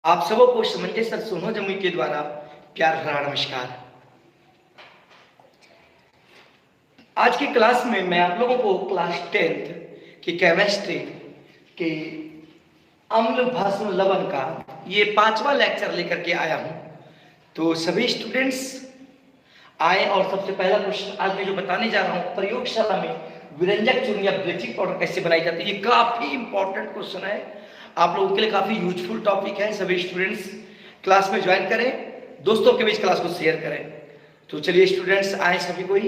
आप सबों को समंजय सर सोनो जमुई के द्वारा प्यार भरा नमस्कार। आज की क्लास में मैं आप लोगों को क्लास 10th की केमिस्ट्री के अम्ल भस्म लवण का ये 5वां लेक्चर लेकर के आया हूं। तो सभी स्टूडेंट्स आए और सबसे पहला क्वेश्चन आज मैं जो बताने जा रहा हूं, प्रयोगशाला में विरंजक चूर्ण या ब्लीचिंग पाउडर कैसे बनाई जाती है। ये काफी इंपॉर्टेंट क्वेश्चन है, आप लोगों के लिए काफी यूजफुल टॉपिक है। सभी स्टूडेंट्स क्लास में ज्वाइन करें, दोस्तों के बीच क्लास को शेयर करें। तो चलिए स्टूडेंट्स आए सभी कोई।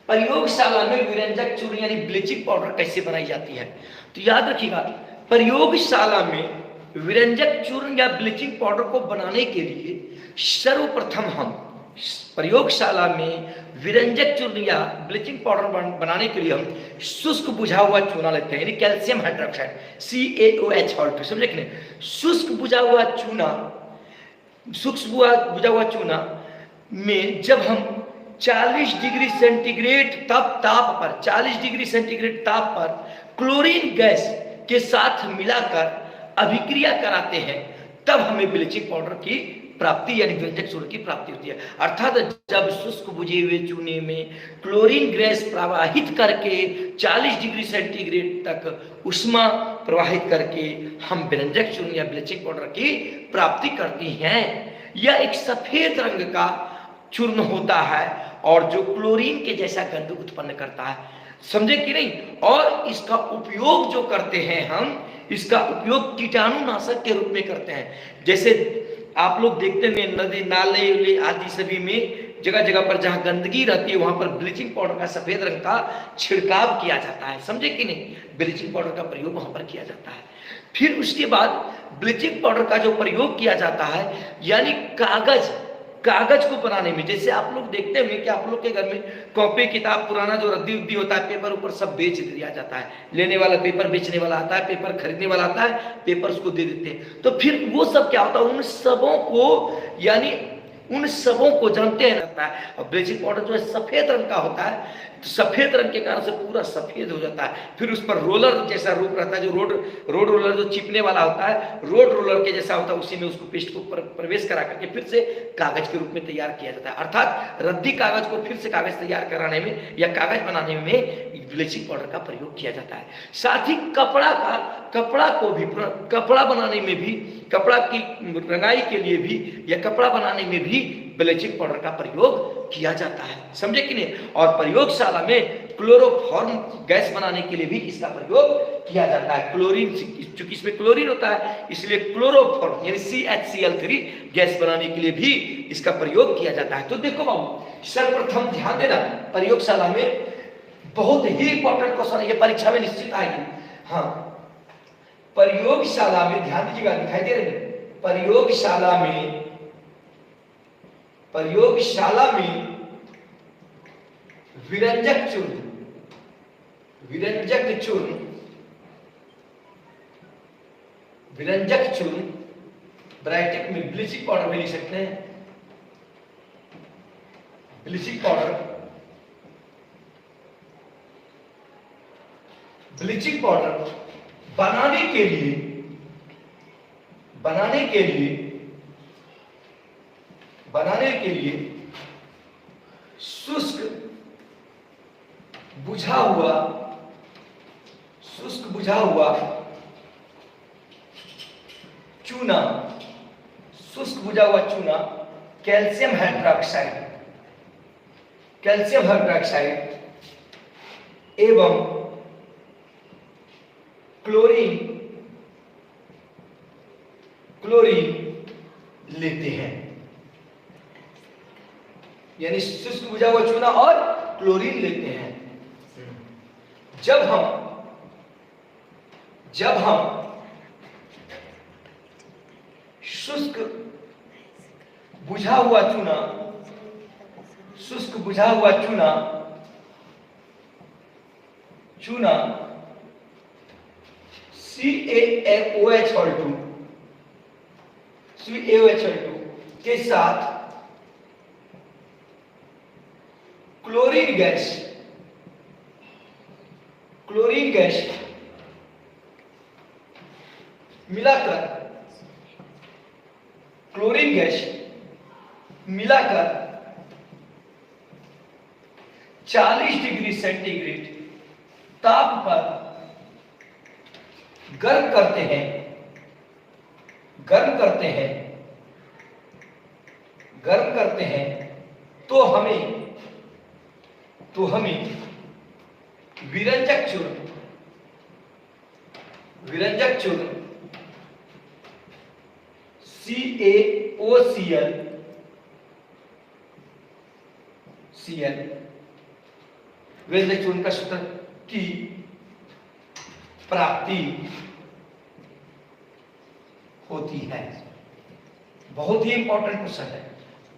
प्रयोगशाला में विरंजक चूर्ण यानी ब्लीचिंग पाउडर कैसे बनाई जाती है, तो याद रखिएगा, प्रयोगशाला में विरंजक चूर्ण या ब्लीचिंग पाउडर को बनाने के लिए सर्वप्रथम हम प्रयोगशाला में विरंजक चूर्ण या ब्लीचिंग पाउडर बनाने के लिए हम शुष्क बुझा हुआ चूना लेते हैं, यानी कैल्शियम हाइड्रोक्साइड CaOH, समझे कि नहीं। शुष्क बुझा हुआ चूना में जब हम 40 डिग्री सेंटीग्रेड ताप पर 40 डिग्री सेंटीग्रेड ताप पर क्लोरीन गैस के साथ मिलाकर अभिक्रिया कराते हैं, तब हमें ब्लीचिंग पाउडर की प्राप्ति यानी विरंजक चूर्ण की प्राप्ति होती है। अर्थात जब शुष्क बुझे हुए चूने में क्लोरीन गैस प्रवाहित करके 40 डिग्री सेंटीग्रेड तक उष्मा प्रवाहित करके हम विरंजक चूर्ण या ब्लीचिंग पाउडर की प्राप्ति करते हैं। यह एक सफेद रंग का चूर्ण होता है और जो क्लोरीन के जैसा गंध उत्पन्न करता है, समझे कि नहीं। और इसका उपयोग जो करते हैं हम, इसका उपयोग कीटाणुनाशक के रूप में करते हैं। जैसे आप लोग देखते हैं नदी नाले आदि सभी में जगह जगह पर जहां गंदगी रहती है वहां पर ब्लीचिंग पाउडर का सफेद रंग का छिड़काव किया जाता है, समझे कि नहीं। ब्लीचिंग पाउडर का प्रयोग वहां पर किया जाता है। फिर उसके बाद ब्लीचिंग पाउडर का जो प्रयोग किया जाता है यानी कागज को बनाने में, जैसे आप लोग देखते हैं कि आप लोग के घर में कॉपी किताब पुराना जो रद्दी उद्दी होता है, पेपर ऊपर सब बेच दिया जाता है। लेने वाला पेपर बेचने वाला आता है, पेपर खरीदने वाला आता है, पेपर उसको दे देते हैं। तो फिर वो सब क्या होता है, उन सबों को जानते हैं रहता है। और ब्लीचिंग पाउडर जो है सफेद रंग का होता है, तो सफेद रंग के कारण से पूरा सफेद हो जाता है। फिर उस पर रोलर जैसा रूप रहता है, जो रोड रोलर जो चिपने वाला होता है, रोड रोलर के जैसा होता है, उसी में उसको पेस्ट को प्रवेश करा करके फिर से कागज के रूप में तैयार किया जाता है। अर्थात रद्दी कागज को फिर से कागज तैयार कराने में या कागज बनाने में ब्लीचिंग पाउडर का प्रयोग किया जाता है। साथ ही कपड़ा बनाने में भी, कपड़ा की रंगाई के लिए भी या कपड़ा बनाने में भी ब्लीचिंग पाउडर का प्रयोग किया जाता है, समझे कि नहीं। और प्रयोगशाला में क्लोरोफॉर्म गैस बनाने के लिए भी इसका प्रयोग किया जाता है। क्लोरीन, चूंकि इसमें क्लोरीन होता है इसलिए क्लोरोफॉर्म यानी CHCl3 गैस बनाने के लिए भी इसका प्रयोग किया जाता है। तो देखो बाबू, सर्वप्रथम ध्यान देना, प्रयोगशाला में बहुत ही इंपॉर्टेंट क्वेश्चन है, ये परीक्षा में निश्चित आएगी। हाँ, प्रयोगशाला में ध्यान दीजिएगा, दिखाई दे रहे हैं, प्रयोगशाला में विरंजक चूर्ण ब्रैकेट में ब्लीचिंग पाउडर भी लिख सकते हैं। ब्लीचिंग पाउडर बनाने के लिए शुष्क बुझा हुआ चूना कैल्शियम हाइड्रोक्साइड एवं क्लोरीन लेते हैं, यानी शुष्क बुझा हुआ चूना और क्लोरीन लेते हैं। जब हम शुष्क बुझा हुआ चूना CaOH2 के साथ क्लोरीन गैस मिलाकर क्लोरीन गैस मिलाकर 40 डिग्री सेंटीग्रेड ताप पर गर्म करते हैं, गर्म करते हैं, तो हमें विरंजक चूर्ण CaOCl विरंजक चूर्ण का सूत्र की प्राप्ति होती है। बहुत ही इंपॉर्टेंट क्वेश्चन है,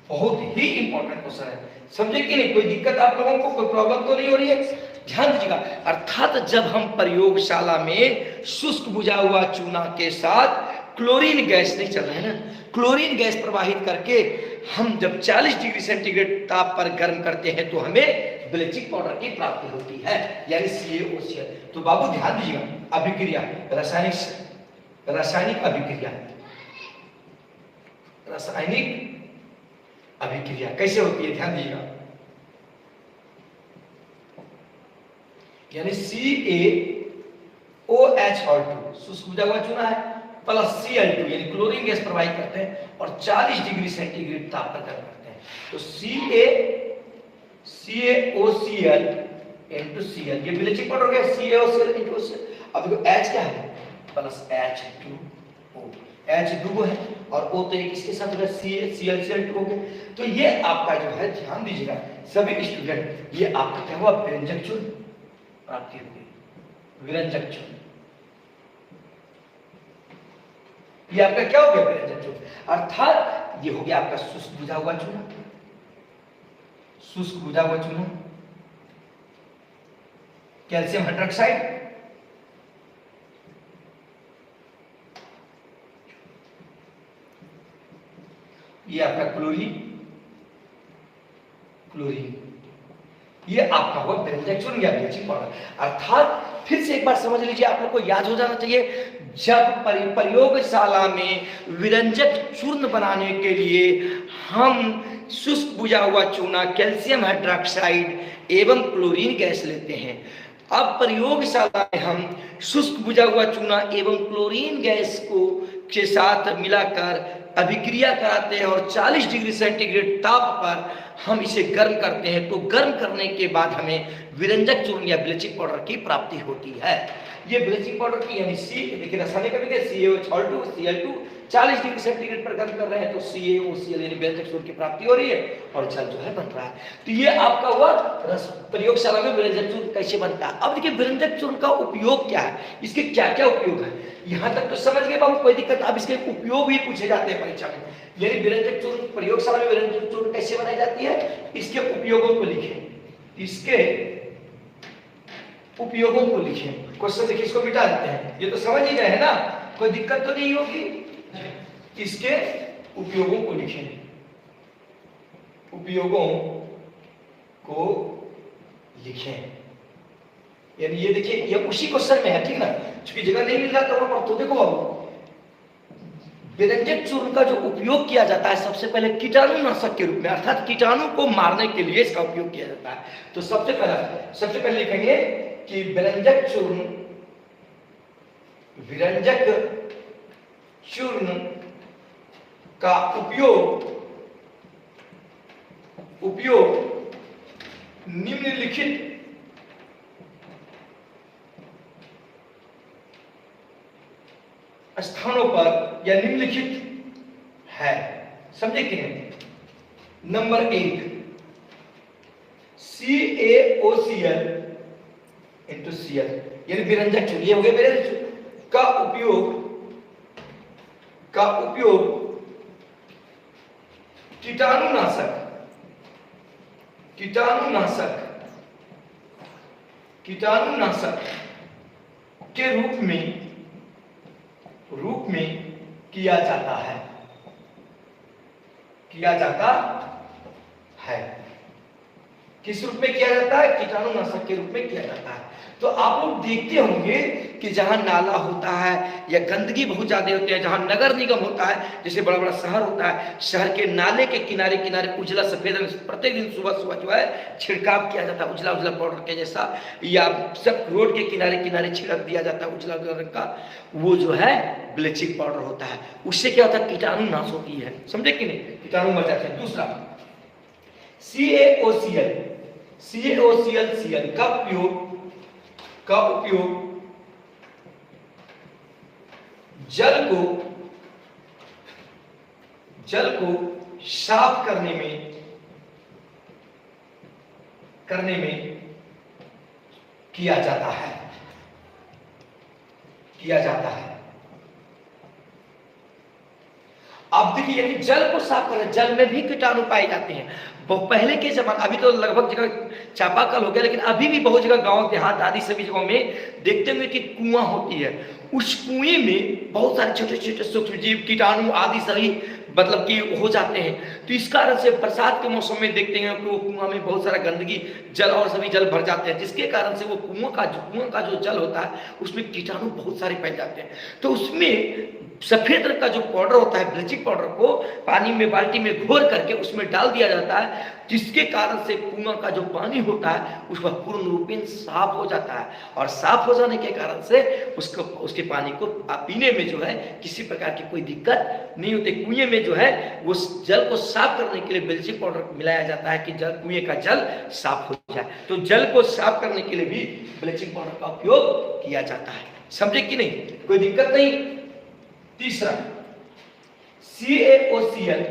बहुत ही इंपॉर्टेंट क्वेश्चन है, समझे कि नहीं? कोई दिक्कत आप लोगों को, कोई प्रॉब्लम तो नहीं हो रही है? ध्यान दीजिएगा। अर्थात जब हम प्रयोगशाला में शुष्क बुझा हुआ चूना के साथ क्लोरीन गैस नहीं चल रहा है ना, क्लोरीन गैस प्रवाहित करके हम जब 40 डिग्री सेंटीग्रेड ताप पर गर्म करते हैं तो हमें ब्लीचिंग पाउडर की प्राप्ति होती है, यानी CaOCl। तो बाबू ध्यान दीजिएगा, अभिक्रिया रासायनिक अभिक्रिया कैसे होती है, ध्यान दीजिएगा। यानी CaOH2 शुष्क बुझा हुआ चूना है प्लस Cl2 यानी क्लोरीन गैस प्रवाहित करते हैं और 40 डिग्री सेंटीग्रेड ताप पर गर्म करते हैं, तो CaOCl into Cl, ये ब्लीचिंग पाउडर हो गया, CaOCl into Cl। अब देखो H क्या है, प्लस H2O, H2O है और O तो एक इसके साथ होगा, Cl2 हो गया। तो ये आपका जो है, ध्यान दीजिएगा सभी स्टूडेंट, ये आपका क्या हुआ, विरंजक चूर्ण प्राप्ति हो गई, विरंजक चूर्ण। ये आपका क्या हो गया, विरंजक चूर्ण। अर्थात ये हो गया आपका शुष्क बुझा हुआ चूना, शुष्क बुझा हुआ चूना, कैल्शियम हाइड्रोक्साइड, ये आपका क्लोरीन, ये आपका हुआ विरंजक चूर्ण या ब्लीचिंग पाउडर। अर्थात फिर से एक बार समझ लीजिए, आप लोग को याद हो जाना चाहिए, जब प्रयोगशाला में विरंजक चूर्ण बनाने के लिए हम शुष्क बुझा हुआ चूना, कैल्शियम हाइड्रोक्साइड एवं क्लोरीन गैस लेते हैं। अब प्रयोगशाला में हम शुष्क बुझा हुआ चूना एवं क्लोरीन गैस को के साथ मिलाकर अभिक्रिया कराते हैं और 40 डिग्री सेंटीग्रेड ताप पर हम इसे गर्म करते हैं, तो गर्म करने के बाद हमें विरंजक चूर्ण या ब्लीचिंग पाउडर की प्राप्ति होती है। ये ब्लीचिंग पाउडर की यानी देखिए रासायनिक अभिक्रिया CaOH2 Cl2 40 डिग्री सेंटीग्रेड पर गर्म कर रहे हैं तो CaOCl यानी विरंजक चूर्ण की प्राप्ति हो रही है और जल जो है बन रहा है। तो ये आपका हुआ प्रयोगशाला में विरंजक चूर्ण कैसे बनता है। अब देखिए विरंजक चूर्ण का उपयोग क्या है, इसके क्या क्या उपयोग है, यहां तक तो समझ गए बाबू, कोई दिक्कत। अब इसके उपयोग भी पूछे जाते हैं परीक्षा में, यानी विरंजक चूर्ण, प्रयोगशाला में विरंजक चूर्ण कैसे बनाई जाती है, इसके उपयोगों को लिखें, इसके उपयोगों को लिखें। क्वेश्चन देखिए, इसको मिटा देते हैं, ये तो समझ ही गए है ना, कोई दिक्कत तो नहीं होगी। इसके उपयोगों को लिखें, उपयोगों को लिखें, यानी ये देखिए ये उसी क्वेश्चन में है, ठीक ना, क्योंकि जगह नहीं मिल रहा तो देखो बाबू, विरंजक चूर्ण का जो उपयोग किया जाता है सबसे पहले कीटाणुनाशक के रूप में, अर्थात कीटाणु को मारने के लिए इसका उपयोग किया जाता है। तो सबसे पहले लिखेंगे कि विरंजक चूर्ण का उपयोग निम्नलिखित स्थानों पर या निम्नलिखित है, समझे कि नहीं। नंबर 1 CaOCl into Cl यानी विरंजक चूर्ण, ये हो गया विरंजक चूर्ण का उपयोग कीटाणुनाशक के रूप में किया जाता है। किस रूप में किया जाता है? कीटाणुनाशक के रूप में किया जाता है। तो आप लोग देखते होंगे कि जहां नाला होता है या गंदगी बहुत ज्यादा होती है, जहां नगर निगम होता है, जैसे बड़ा बड़ा शहर होता है, शहर के नाले के किनारे किनारे उजला सफेद रंग प्रत्येक दिन सुबह सुबह जो है छिड़काव किया जाता है उजला उजला पाउडर के जैसा, या सब रोड के किनारे किनारे छिड़क दिया जाता है उजला उजला रंग का, वो जो है ब्लीचिंग पाउडर होता है। उससे क्या होता है? कीटाणु नाश होती है, समझे कि नहीं? कीटाणु मर जाते हैं। दूसरा CaOCl, CaOCl का उपयोग जल को साफ करने में किया जाता है। अब देखिए, यानी जल को साफ करना, जल में भी कीटाणु पाए जाते हैं। पहले के जमाने, अभी तो लगभग जगह चापाकल हो गया, लेकिन अभी भी बहुत जगह गांव देहात आदि सभी जगहों में देखते होंगे कि कुआं होती है। उस कुएं में बहुत सारे छोटे छोटे सूक्ष्म जीव कीटाणु आदि सभी मतलब कि हो जाते हैं। तो इस कारण से बरसात के मौसम में देखते हैं कि वो कुआं में बहुत सारा गंदगी जल और सभी जल भर जाते हैं, जिसके कारण से वो कुआं का जो जल होता है उसमें कीटाणु बहुत सारे पाए जाते हैं। तो उसमें सफेद रंग का जो पाउडर होता है, ब्लीचिंग पाउडर को पानी में बाल्टी में घोर करके उसमें डाल दिया जाता है, जिसके कारण से कुआं का जो पानी होता है उसका पूर्ण रूपेण साफ हो जाता है। और साफ हो जाने के कारण से उसके पानी को पीने में जो है किसी प्रकार की कोई दिक्कत नहीं होती। कुएं में जो है वो जल को साफ करने के लिए ब्लीचिंग पाउडर मिलाया जाता है कि कुएं का जल साफ हो जाए। तो जल को साफ करने के लिए भी ब्लीचिंग पाउडर का उपयोग किया जाता है, समझे कि नहीं? कोई दिक्कत नहीं। तीसरा CaOCl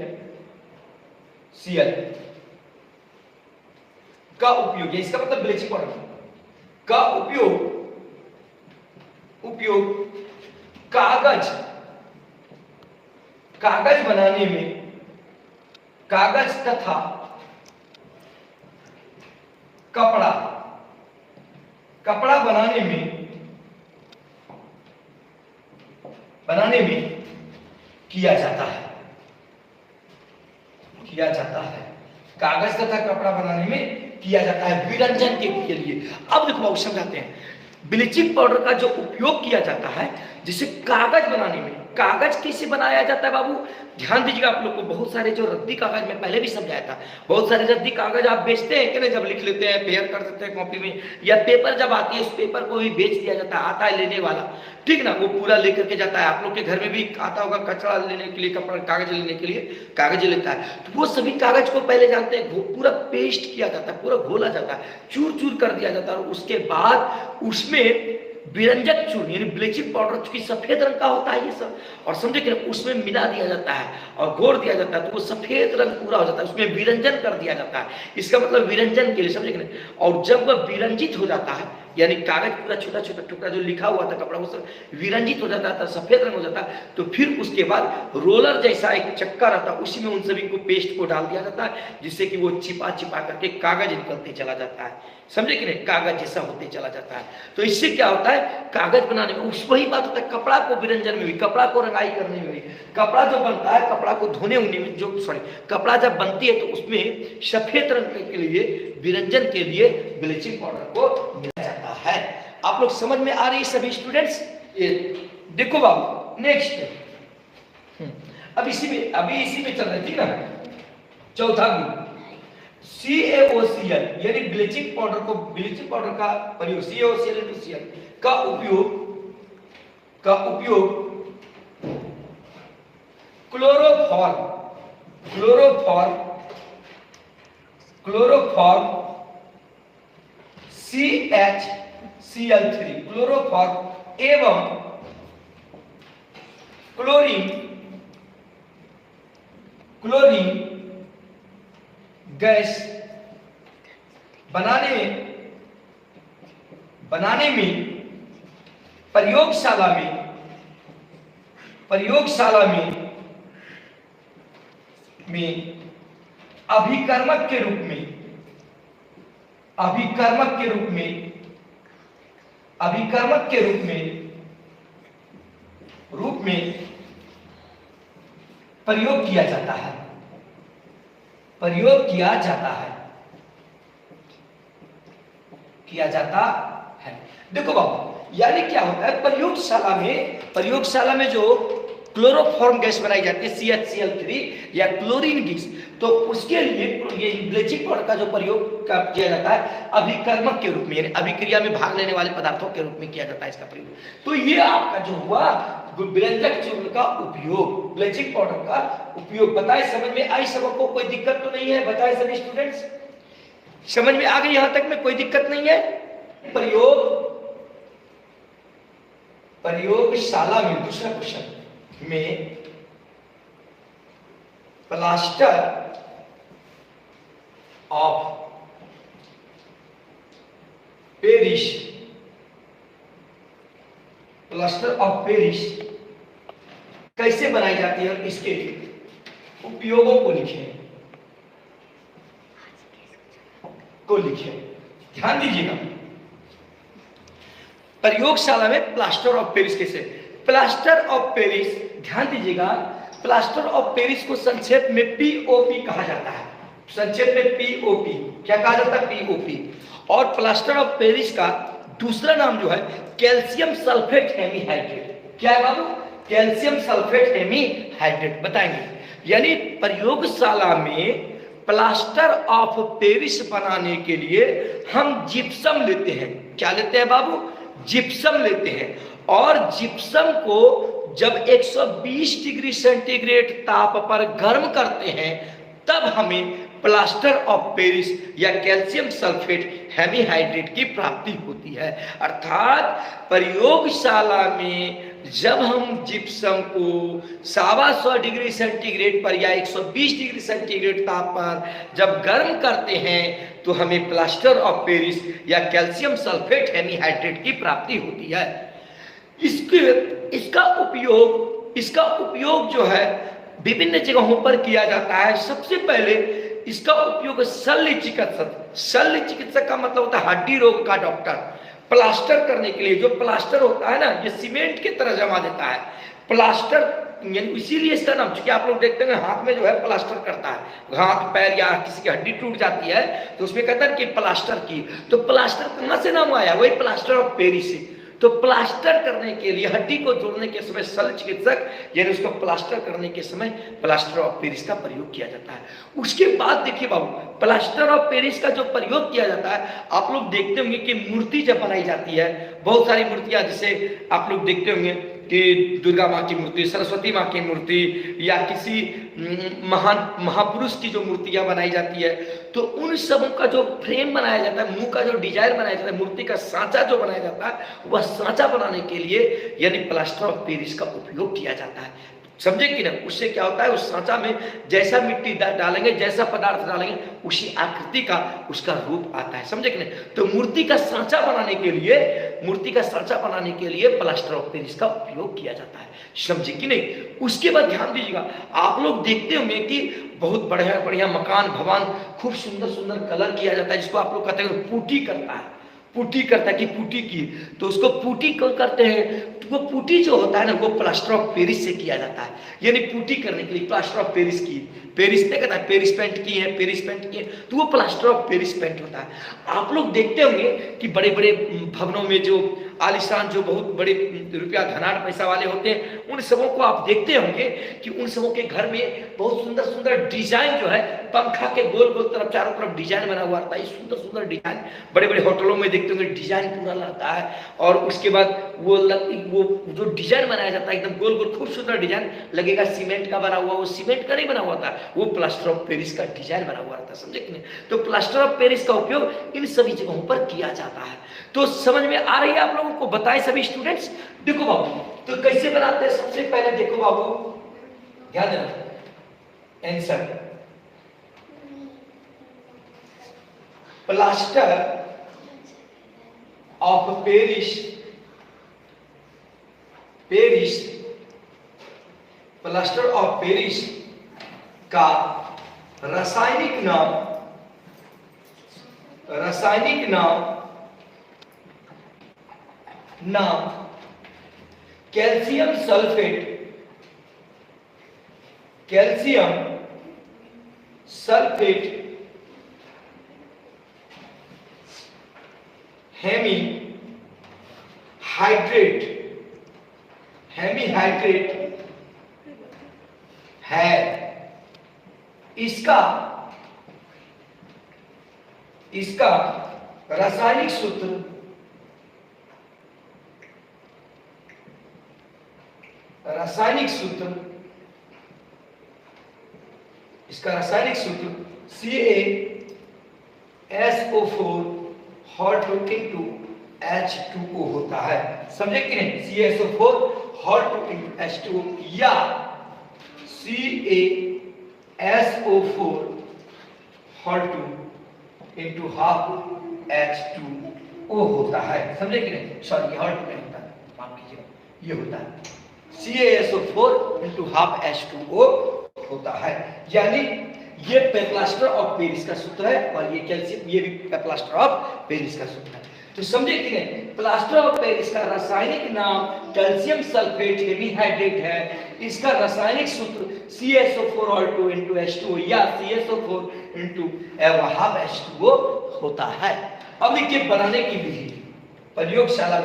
का उपयोग, इसका मतलब ब्लीचिंग पाउडर का उपयोग कागज बनाने में, कागज तथा कपड़ा बनाने में किया जाता है। कागज तथा कपड़ा बनाने में किया जाता है विरंजन के लिए। अब देखो बाबू समझाते हैं, ब्लीचिंग पाउडर का जो उपयोग किया जाता है जिसे कागज बनाने में, कागज कैसे बनाया जाता है बाबू? ध्यान दीजिएगा आप लोग को। बहुत सारे जो रद्दी कागज में पहले भी समझाया था, बहुत सारे रद्दी कागज आप बेचते हैं कि नहीं, जब लिख लेते हैं पेयर कर देते हैं कॉपी में, या पेपर जब आती है उस पेपर को भी बेच दिया जाता है। आता है लेने वाला, ठीक ना, वो पूरा लेकर के जाता है। आप लोग के घर में भी आता होगा कचरा लेने के लिए, कपड़ा कागज लेने के लिए कागज लेता है। तो वो सभी कागज को पहले जानते हैं पूरा पेस्ट किया जाता है, पूरा घोला जाता है, चूर चूर कर दिया जाता है, और उसके बाद उसमें विरंजक चूर्ण यानी ब्लीचिंग पाउडर, चूंकि सफेद रंग का होता है ये सब, और समझे कि उसमें मिला दिया जाता है और घोर दिया जाता है, तो वो सफेद रंग पूरा हो जाता है, उसमें विरंजन कर दिया जाता है। इसका मतलब विरंजन के लिए, समझे कि नहीं? और जब वह विरंजित हो जाता है, यानी कागज पूरा छोटा छोटा टुकड़ा जो लिखा हुआ था कपड़ा वो सब विरंजित हो जाता था, सफेद रंग हो जाता, तो फिर उसके बाद रोलर जैसा एक चक्का रहता, उसी में उन सभी को पेस्ट को डाल दिया जाता है, जिससे कि वो चिपा चिपा करके कागज निकलते चला जाता है, समझे कि नहीं? कागज जैसा होते चला जाता है। तो इससे क्या होता है, कागज बनाने में उस वही बात होता है, कपड़ा को विरंजन में भी, कपड़ा को रंगाई करने में भी, कपड़ा जो बनता है, कपड़ा को धोने उन्हें में जो कपड़ा जब बनती है तो उसमें सफेद रंग के लिए, विरंजन के लिए ब्लीचिंग पाउडर को मिलाया जाता है। आप लोग समझ में आ रही है सभी स्टूडेंट्स? ये देखो बाबू, नेक्स्ट अब इसी में चल रही थी ना, चौथा गुण CaOCl यानी ब्लीचिंग पाउडर को, ब्लीचिंग पाउडर का प्रयोग CaOCl का उपयोग क्लोरोफॉर्म CHCl3 क्लोरोफॉर्म एवं क्लोरीन गैस बनाने में प्रयोगशाला में अभिकर्मक के रूप में प्रयोग किया जाता है। किया जाता है। देखो बाबू, यानी क्या होता है, प्रयोगशाला में जो क्लोरोफॉर्म गैस बनाई जाती है CH3 या क्लोरीन गैस, तो उसके लिए ये ब्लीचिंग पाउडर का जो प्रयोग किया जाता है अभिकर्मक के रूप में, यानी अभिक्रिया में भाग लेने वाले पदार्थों के रूप में किया जाता है इसका प्रयोग। तो ये आपका जो हुआ व्यंजक चूर्ण का उपयोग, ब्लीचिंग पाउडर का उपयोग। बताए समझ में आई सबको? कोई दिक्कत तो नहीं है? बताए सभी स्टूडेंट्स, समझ में आ गई यहां तक में? कोई दिक्कत नहीं है? प्रयोगशाला में दूसरा क्वेश्चन में plaster of Paris, plaster of Paris कैसे बनाई जाती है और इसके उपयोगों को लिखे। ध्यान दीजिएगा, प्रयोगशाला में प्लास्टर ऑफ पेरिस कैसे, प्लास्टर ऑफ पेरिस, ध्यान दीजिएगा, प्लास्टर ऑफ पेरिस को संक्षेप में पीओपी कहा जाता है। संक्षेप में पीओपी क्या कहा जाता है? पीओपी। और प्लास्टर ऑफ पेरिस का दूसरा नाम जो है कैल्शियम सल्फेट हेमीहाइड्रेट। क्या है बाबू? कैल्शियम सल्फेट हेमीहाइड्रेट बताएंगे। यानी प्रयोगशाला में प्लास्टर ऑफ पेरिस बनाने के लिए हम जिप्सम लेते हैं। क्या लेते हैं बाबू? जिप्सम लेते हैं। और जिप्सम को जब 120 डिग्री सेंटीग्रेड ताप पर गर्म करते हैं तब हमें प्लास्टर ऑफ पेरिस या कैल्शियम सल्फेट हेमीहाइड्रेट की प्राप्ति होती है। अर्थात प्रयोगशाला में जब हम जिप्सम को 125 डिग्री सेंटीग्रेड पर या 120 डिग्री सेंटीग्रेड ताप पर जब गर्म करते हैं तो हमें प्लास्टर ऑफ पेरिस या कैल्शियम सल्फेट हेमीहाइड्रेट की प्राप्ति होती है। इसका उपयोग जो है विभिन्न जगहों पर किया जाता है। सबसे पहले इसका उपयोग शल्य चिकित्सक का मतलब होता है हड्डी रोग का डॉक्टर, प्लास्टर करने के लिए। जो प्लास्टर होता है ना, ये सीमेंट की तरह जमा देता है प्लास्टर, इसीलिए इसका नाम, क्योंकि आप लोग देखते हैं हाथ में जो है प्लास्टर करता है, हाथ पैर या किसी की हड्डी टूट जाती है तो उसमें कहता है कि प्लास्टर की। तो प्लास्टर कहां से नाम आया? वही प्लास्टर ऑफ पेरिस से। तो प्लास्टर करने के लिए, हड्डी को जोड़ने के समय शल्य चिकित्सक यानी उसको प्लास्टर करने के समय प्लास्टर ऑफ पेरिस का प्रयोग किया जाता है। उसके बाद देखिए बाबू, प्लास्टर ऑफ पेरिस का जो प्रयोग किया जाता है, आप लोग देखते होंगे कि मूर्ति जब बनाई जाती है, बहुत सारी मूर्तियां, जैसे आप लोग देखते होंगे कि दुर्गा माँ की मूर्ति, सरस्वती माँ की मूर्ति या किसी महान महापुरुष की जो मूर्तियां बनाई जाती है, तो उन सब का जो फ्रेम बनाया जाता है, मुंह का जो डिजाइन बनाया जाता है, मूर्ति का सांचा जो बनाया जाता है, वह सांचा बनाने के लिए यानी प्लास्टर ऑफ पेरिस का उपयोग किया जाता है। समझे कि ना? उससे क्या होता है, उस सांचा में जैसा मिट्टी डालेंगे, जैसा पदार्थ डालेंगे, उसी आकृति का उसका रूप आता है। समझे कि नहीं? तो मूर्ति का सांचा बनाने के लिए प्लास्टर ऑफ पेरिस का उपयोग किया जाता है। समझे कि नहीं? उसके बाद ध्यान दीजिएगा, आप लोग देखते होंगे कि बहुत बढ़िया बढ़िया मकान भवन खूब सुंदर सुंदर कलर किया जाता है, जिसको आप लोग कहते हैं पुट्टी करता है कि पुट्टी की, तो उसको पुट्टी करते हैं। तो वो पुट्टी जो होता है ना, वो प्लास्टर ऑफ पेरिस से किया जाता है। यानी पुट्टी करने के लिए प्लास्टर ऑफ पेरिस की, पेरिस ने कहता है पेरिस पेंट की है, तो वो प्लास्टर ऑफ पेरिस पेंट होता है। आप लोग देखते होंगे कि बड़े बड़े भवनों में जो आलिशान, जो बहुत बड़े रुपया घनाट पैसा वाले होते हैं, उन सबों को आप देखते होंगे कि उन सबों के घर में बहुत सुंदर सुंदर डिजाइन जो है, पंखा के गोल गोल तरफ चारों तरफ डिजाइन बना हुआ रहता है। सुंदर सुंदर डिजाइन बड़े बड़े होटलों में देखते होंगे, डिजाइन पूरा लगता है। और उसके बाद वो जो डिजाइन बनाया जाता है एकदम गोल गोल खूब सुंदर डिजाइन लगेगा, सीमेंट का बना हुआ, वो सीमेंट का नहीं बना हुआ था, वो प्लास्टर ऑफ पेरिस का डिजाइन बना हुआ रहता है। समझे कि नहीं? तो प्लास्टर ऑफ पेरिस का उपयोग इन सभी जगहों पर किया जाता है। तो समझ में आ रही है आप लोगों को? बताए सभी स्टूडेंट्स। देखो बाबू, तो कैसे बनाते हैं? सबसे पहले देखो बाबू, ध्यान देना answer, plaster of Paris, plaster of Paris का रासायनिक नाम कैल्शियम सल्फेट हेमी हाइड्रेट है। इसका रासायनिक सूत्र CaSO4 hot two into H2O होता है। समझे कि नहीं? CaSO4 hot two into H2O या CaSO4 hot two into half H2O होता है। समझे कि नहीं? सॉरी, ये हॉट टू नहीं होता है, माफ कीजिएगा, ये होता है CaSO4 इंटू हाफ H2O होता है। यानी ये प्लास्टर ऑफ पेरिस का सूत्र है और ये कैल्शियम, ये भी प्लास्टर ऑफ पेरिस का सूत्र है। तो समझे कि नहीं? प्लास्टर ऑफ पेरिस का रासायनिक नाम कैल्शियम सल्फेट हेमीहाइड्रेट है। इसका रासायनिक सूत्र CaSO4 इंटू H2O या CaSO4 इंटू हाफ H2O होता है। अब इनके बनाने की विधि, प्रयोगशाला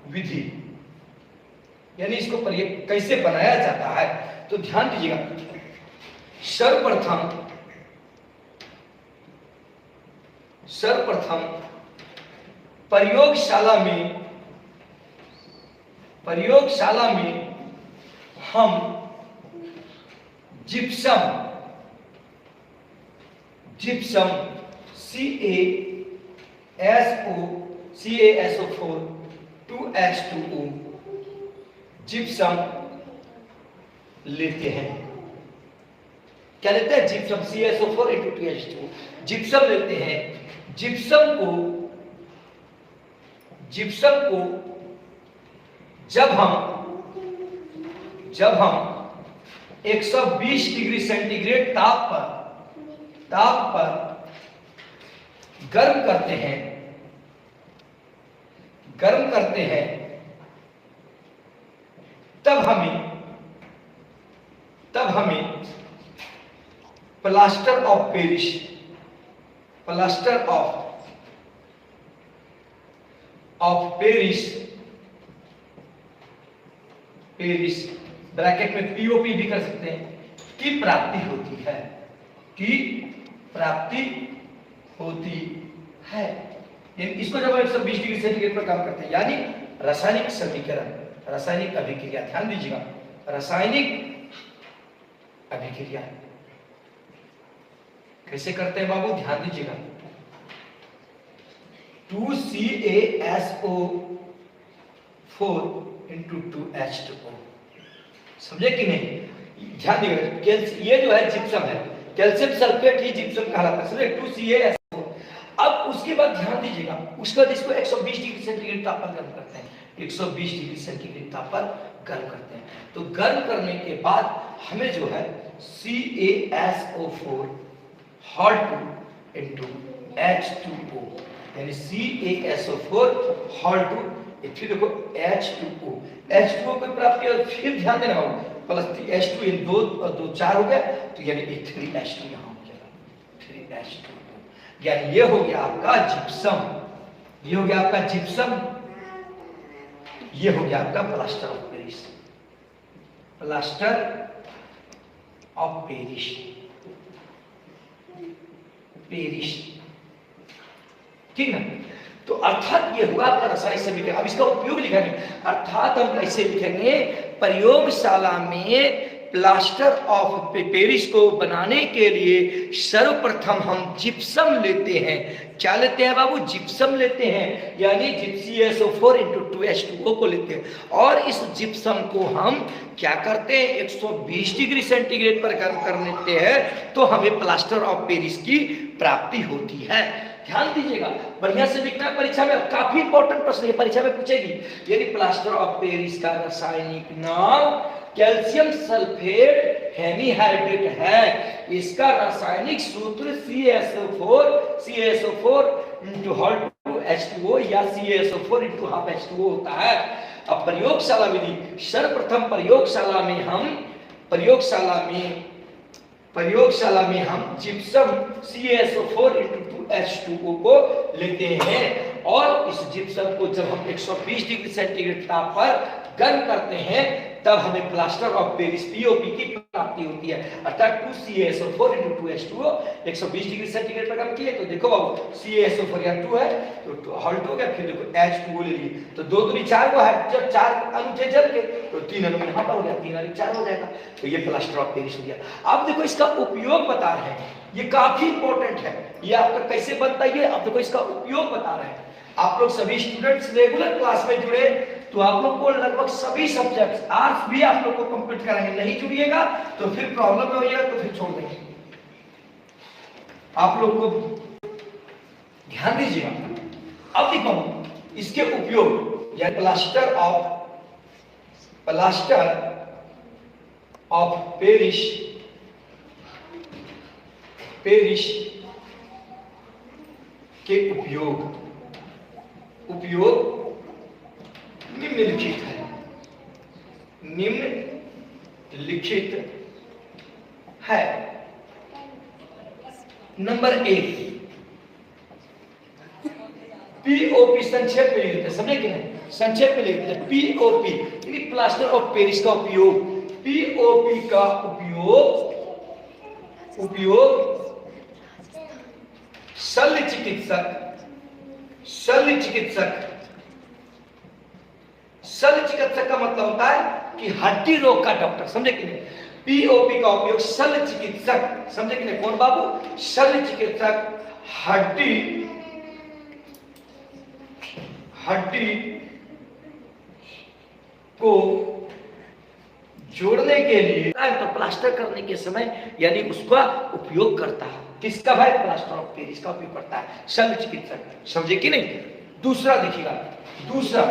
विधि, यानी इसको कैसे बनाया जाता है, तो ध्यान दीजिएगा। सर्वप्रथम प्रयोगशाला में हम जिप्सम CaSO4 2H2O जिप्सम लेते हैं। क्या लेते हैं? Gypsum CaSO4 into 2H2O gypsum लेते हैं। जिप्सम को जब हम 120 डिग्री सेंटीग्रेड ताप पर गर्म करते हैं तब हमें प्लास्टर ऑफ पेरिस ब्रैकेट में POP भी कर सकते हैं की प्राप्ति होती है। इसको जब 120 डिग्री सेंटीग्रेड पर काम करते हैं, यानी रासायनिक समीकरण, रासायनिक अभिक्रिया, ध्यान दीजिएगा, रासायनिक अभिक्रिया कैसे करते हैं बाबू? ध्यान दीजिएगा। 2CaSO4 इंटू 2H2O, समझे कि नहीं? ध्यान दीजिएगा, ये जो है जिप्सम है, कैल्शियम सल्फेट ही जिप्सम कहलाता है। समझे? 2CaSO। अब उसके बाद ध्यान दीजिएगा, उसके बाद इसको 120 डिग्री सेंटीग्रेड ताप पर गर्म करते हैं। 120 डिग्री सेंटीग्रेड ताप पर गर्म करते हैं। तो गर्म करने के बाद हमें जो है CaSO4 hot two into H2O, यानी CaSO4 हॉट टू, फिर देखो H2O को प्राप्त किया। फिर ध्यान देना होगा, प्लस H2 इन दो 4 हो गया, तो यानी 3H2 यहाँ हो जाएगा, 3H2O। यानी ये हो गया आपका जिप्सम, ये हो गया आपका जिप्सम, ये हो गया आपका प्लास्टर ऑफ पेरिस। ठीक है? तो अर्थात ये हुआ आपका रासायनिक समीकरण। अब इसका उपयोग लिखेंगे, अर्थात हम कैसे लिखेंगे? प्रयोगशाला में प्लास्टर ऑफ पेरिस को बनाने के लिए सर्वप्रथम हम जिप्सम लेते हैं। क्या लेते हैं बाबू? जिप्सम लेते हैं, यानी CaSO4 इंटू 2H2O को लेते हैं। और इस जिप्सम को हम क्या करते हैं? 120 डिग्री सेंटीग्रेड पर गर्म कर लेते हैं, तो हमें प्लास्टर ऑफ पेरिस की प्राप्ति होती है। ध्यान दीजिएगा, बढ़िया से लिखना है। परीक्षा में काफी इंपॉर्टेंट प्रश्न है, परीक्षा में पूछेगी। यदि प्लास्टर ऑफ पेरिस का रासायनिक नाम कैल्शियम सल्फेट हेमीहाइड्रेट है, इसका रासायनिक सूत्र CaSO4 into hot to H2O या CaSO4 इंटू हाफ H2O होता है। अब प्रयोगशाला विधि, सर्वप्रथम प्रयोगशाला में प्रयोगशाला में हम जिप्सम CaSO4 को लेते हैं और इस जिप्सम को जब हम 120 डिग्री सेंटीग्रेड ताप पर गर्म करते हैं तब हमें प्लास्टर ऑफ पेरिस POP की प्राप्ति होती है। अर्थात 2CaSO4 × 2H2O 120 डिग्री सेंटीग्रेड पर गर्म किए तो देखो बाबू CaSO4 यहाँ 2 है तो हॉल्ट हो गया, फिर देखो H2O ले लिए तो 2 दूनी 4 को है, जब 4 अणु थे जल के तो 3 अणु यहाँ पर हो गया, 3 अणु 4 हो जाएगा, तो ये प्लास्टर ऑफ पेरिस हो गया। अब देखो इसका उपयोग बता रहे हैं, ये काफी इंपॉर्टेंट है, ये आपका कैसे बनता है, अब देखो इसका उपयोग बता रहे हैं। आप लोग सभी स्टूडेंट्स रेगुलर क्लास में जुड़े तो आप लोग को लगभग सभी सब्जेक्ट्स आर्ट्स भी आप लोग को कंप्लीट कराएंगे, नहीं जुड़िएगा तो फिर प्रॉब्लम में हो जाएगा, तो फिर छोड़ देंगे। आप लोग को ध्यान दीजिएगा। अब देखो इसके उपयोग, या प्लास्टर ऑफ पेरिस के उपयोग निम्नलिखित है। नंबर 1 POP, संक्षेप में लिखते हैं, समझे कि नहीं, संक्षेप में लिखते हैं POP यानी प्लास्टर ऑफ पेरिस का उपयोग। POP का उपयोग शल्य चिकित्सक का मतलब होता है कि हड्डी रोग का डॉक्टर, समझे कि नहीं। POP का उपयोग शल्य चिकित्सक, समझे कि नहीं, कौन बाबू, शल्य चिकित्सक हड्डी को जोड़ने के लिए तो प्लास्टर करने के समय यानी उसका उपयोग करता है। किसका भाई, प्लास्टर ऑफ पेरिस का उपयोग करता है शल्य चिकित्सक, समझे कि नहीं। दूसरा देखिएगा, दूसरा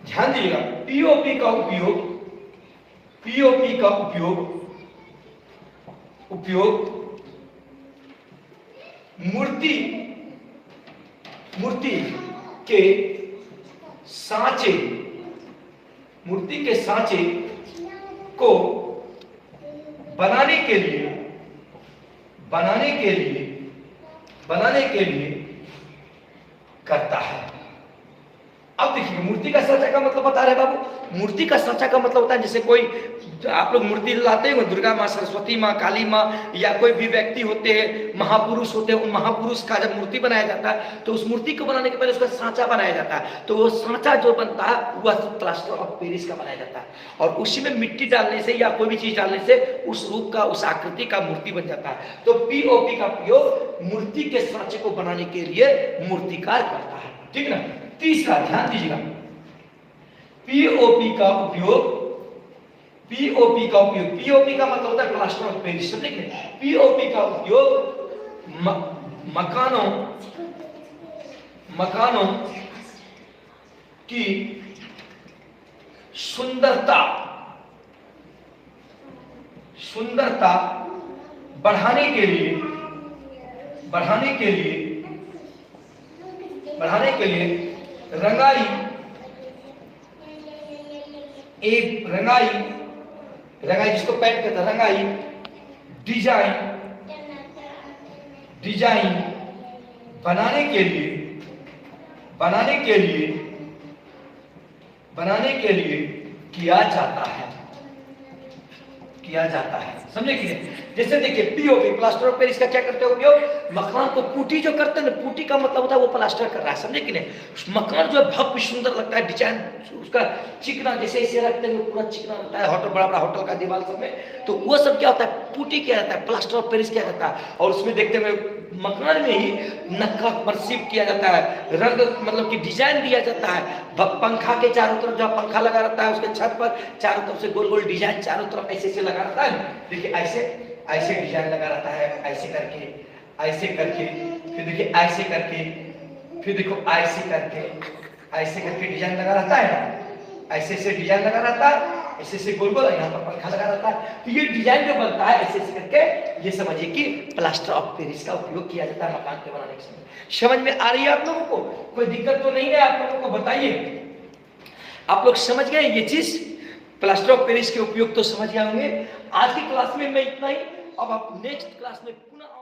ध्यान दीजिएगा, POP का उपयोग मूर्ति के सांचे को बनाने के लिए करता है। अब देखिए मूर्ति का सांचा का मतलब बता रहे बाबू, मूर्ति का सांचा का मतलब होता है जैसे कोई आप लोग मूर्ति लाते हैं, दुर्गा माँ, सरस्वती माँ, काली माँ या कोई भी व्यक्ति होते हैं, महापुरुष होते हैं, उन महापुरुष का जब मूर्ति बनाया जाता है तो उस मूर्ति को बनाने के पहले उसका सांचा बनाया जाता है, तो वो सांचा जो बनता है वह प्लास्टर ऑफ पेरिस का बनाया जाता है और उसी में मिट्टी डालने से या कोई भी चीज डालने से उस रूप का, उस आकृति का मूर्ति बन जाता है। तो POP का उपयोग मूर्ति के सांचे को बनाने के लिए मूर्तिकार करता है, ठीक ना। तीसरा ध्यान दीजिएगा, POP का उपयोग POP का मतलब होता है प्लास्टर ऑफ पेरिस, समझे कि नहीं। POP का उपयोग मकानों की सुंदरता बढ़ाने के लिए रंगाई जिसको पेंट कहते हैं, रंगाई डिजाइन बनाने के लिए किया जाता है, समझे कि नहीं। जैसे देखिए POP प्लास्टर ऑफ पेरिस का क्या करते हैं उपयोग, मकान को पुट्टी जो करते हैं ना, पुट्टी का मतलब होता है वो प्लास्टर कर रहा है, समझे कि नहीं। मकान जो है भव्य सुंदर लगता है, डिजाइन उसका चिकना जैसे ऐसे रखते हैं पूरा चिकना लगता है, होटल बड़ा बड़ा होटल का दीवार सब में, तो वो सब क्या होता है, पुट्टी किया जाता है, प्लास्टर ऑफ पेरिस किया जाता है। और उसमें देखते हुए मकान में ही नक्काशी किया जाता है, रंग मतलब कि डिजाइन दिया जाता है, पंखा के चारों तरफ जो पंखा लगा रहता है उसके छत पर चारों तरफ से गोल गोल डिजाइन चारों तरफ ऐसे ऐसे लगा रहता है, देखिए ऐसे डिजाइन लगा रहता है, ऐसे करके फिर देखिए ऐसे करके, फिर देखो ऐसे करके डिजाइन लगा रहता है, ऐसे डिजाइन लगा रहता है, ऐसे गोल गोल, यहाँ पर पंखा लगा रहता है। तो ये डिजाइन जो बनता है ऐसे करके, ये समझिए कि प्लास्टर ऑफ पेरिस का उपयोग किया जाता है मकान के बनाने के समय। समझ में आ रही है आप लोगों को, कोई दिक्कत तो नहीं है आप लोगों को, बताइए। आप लोग समझ गए ये चीज, प्लास्टर ऑफ पेरिस के उपयोग तो समझ गए होंगे। आज की क्लास में मैं इतना ही अब आप नेक्स्ट क्लास में पुनः